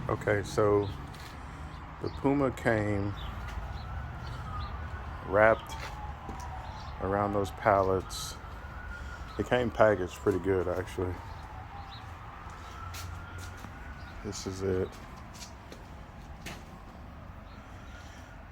Okay, so the Puma came wrapped around those pallets. It came packaged pretty good, actually. This is it.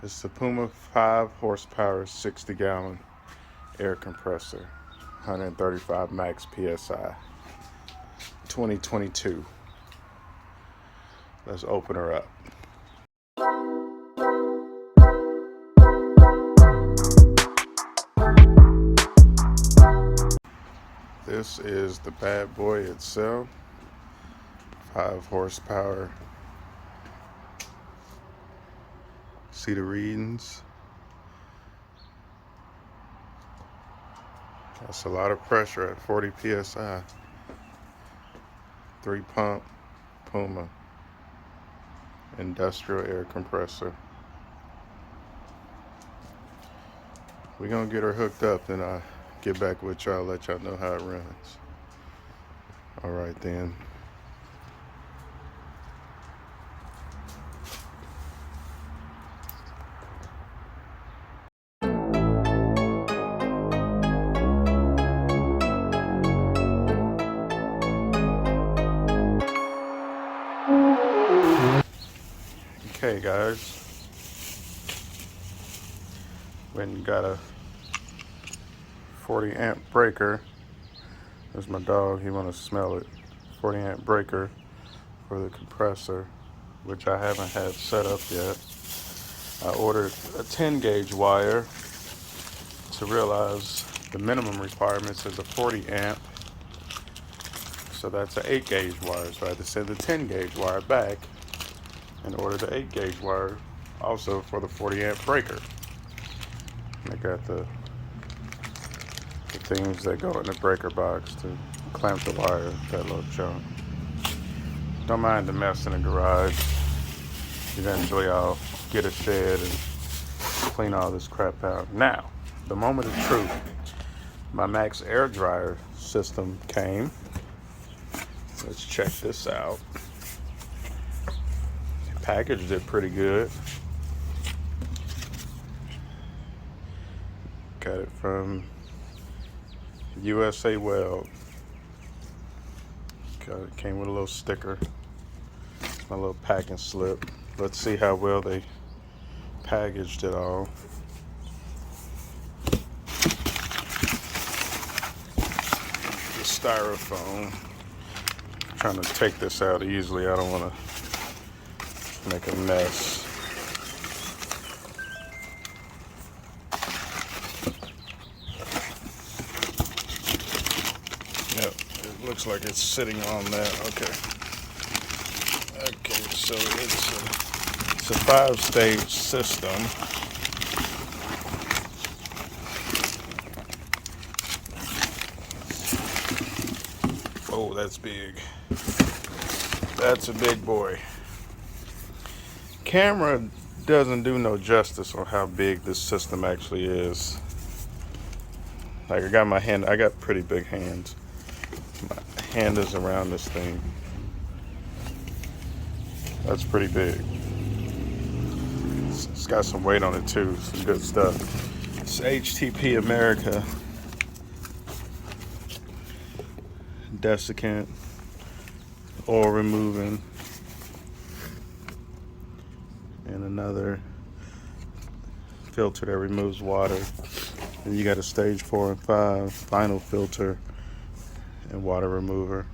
It's the Puma 5 horsepower, 60 gallon air compressor, 135 max PSI, 2022. Let's open her up. This is the bad boy itself, 5 horsepower. See the readings? That's a lot of pressure at 40 PSI. 3 pump Puma industrial air compressor. We're gonna get her hooked up, then I'll get back with y'all, let y'all know how it runs. All right then. Okay guys, when you got a 40 amp breaker, there's my dog, he wanna smell it. 40 amp breaker for the compressor, which I haven't had set up yet. I ordered a 10 gauge wire to realize the minimum requirements is a 40 amp. So that's an 8 gauge wire. So I had to send the 10 gauge wire back and order the 8 gauge wire also for the 40 amp breaker. And I got the things that go in the breaker box to clamp the wire, that little junk. Don't mind the mess in the garage. Eventually I'll get a shed and clean all this crap out. Now, the moment of truth. My Max air dryer system came. Let's check this out. Packaged it pretty good. Got it from USA Weld. It came with a little sticker, my little packing slip. Let's see how well they packaged it all. The styrofoam. I'm trying to take this out easily. I don't want to make a mess. Yep, it looks like it's sitting on that. Okay, so it's a 5-stage system. Oh, that's big. That's a big boy. Camera doesn't do no justice on how big this system actually is. Like, I got pretty big hands. My hand is around this thing. That's pretty big. It's got some weight on it too, some good stuff. It's HTP America desiccant, oil removing, and another filter that removes water. And you got a stage 4 and 5 final filter and water remover.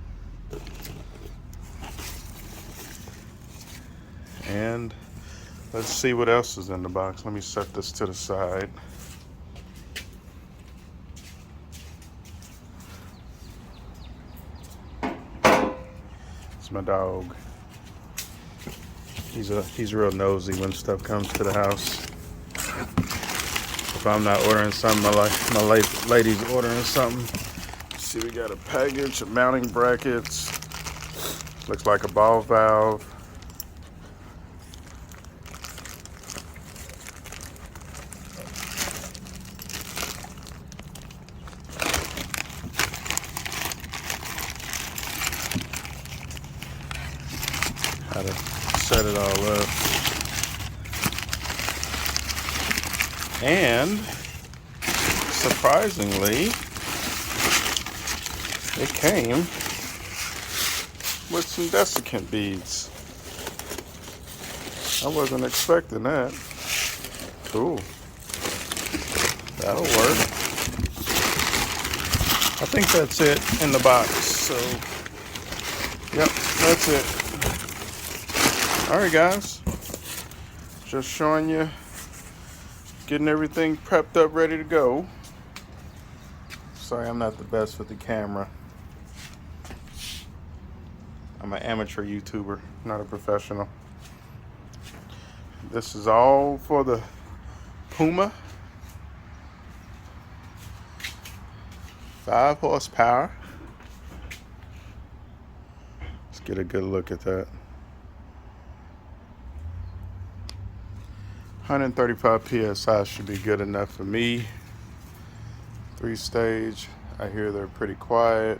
And let's see what else is in the box. Let me set this to the side. It's my dog. He's real nosy when stuff comes to the house. If I'm not ordering something, my lady's ordering something. See, we got a package of mounting brackets. Looks like a ball valve. how to set it all up. And surprisingly, it came with some desiccant beads. I wasn't expecting that. Cool. That'll work. I think that's it in the box. So, yep, that's it. Alright guys, just showing you, getting everything prepped up, ready to go. Sorry, I'm not the best with the camera. I'm an amateur YouTuber, not a professional. This is all for the Puma 5 horsepower. Let's get a good look at that. 135 PSI should be good enough for me. 3-stage. I hear they're pretty quiet.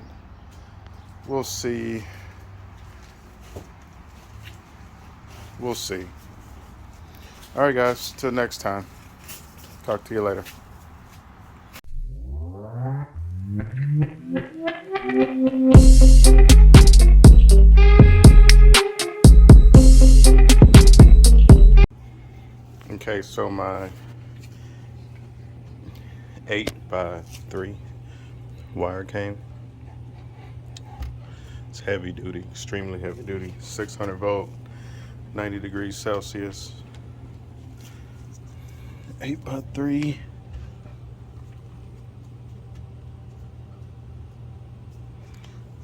We'll see. We'll see. All right, guys. Till next time. Talk to you later. Okay, so my 8x3 wire came. It's heavy duty, extremely heavy duty. 600 volt, 90 degrees Celsius. 8x3. If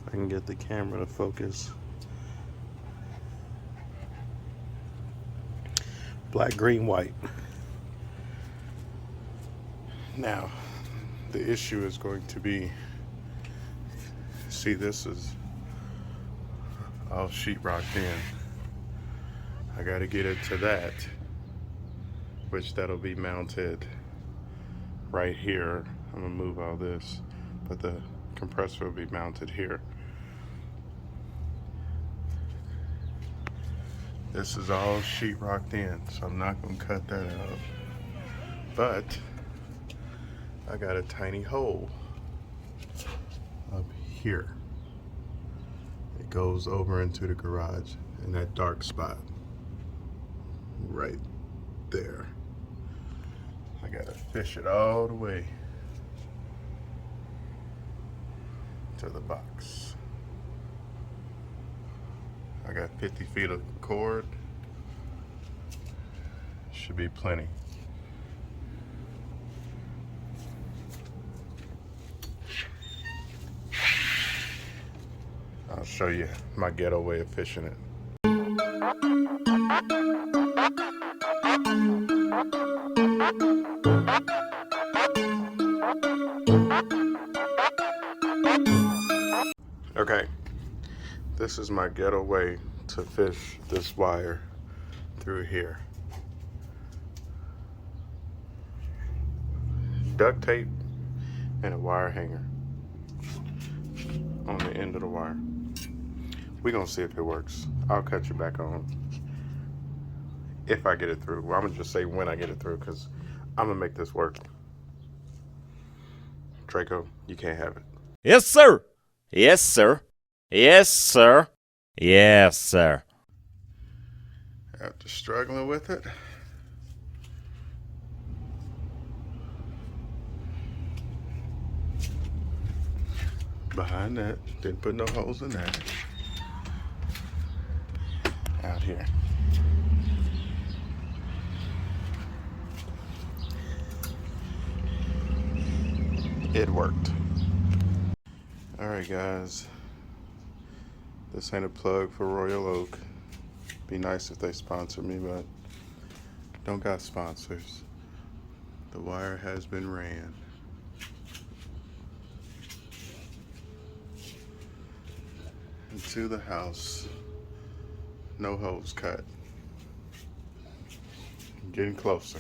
I can get the camera to focus. Black, green, white. Now, the issue is going to be, see, this is all sheetrocked in. I got to get it to that, which that'll be mounted right here. I'm gonna move all this, but the compressor will be mounted here. This is all sheetrocked in, so I'm not gonna cut that out. But I got a tiny hole up here. It goes over into the garage in that dark spot right there. I gotta fish it all the way to the box. I got 50 feet of cord. Should be plenty. I'll show you my ghetto way of fishing it. Okay, this is my ghetto way to fish this wire through here. Duct tape and a wire hanger on the end of the wire. We're gonna see if it works. I'll cut you back on if I get it through. Well, I'm gonna just say when I get it through, because I'm gonna make this work. Draco, you can't have it. Yes, sir. Yes, sir. Yes, sir. Yes, sir. After struggling with it, behind that, didn't put no holes in that. Out here. It worked. Alright guys, this ain't a plug for Royal Oak. Be nice if they sponsor me, but don't got sponsors. The wire has been ran. Into the house. No holes cut. Getting closer.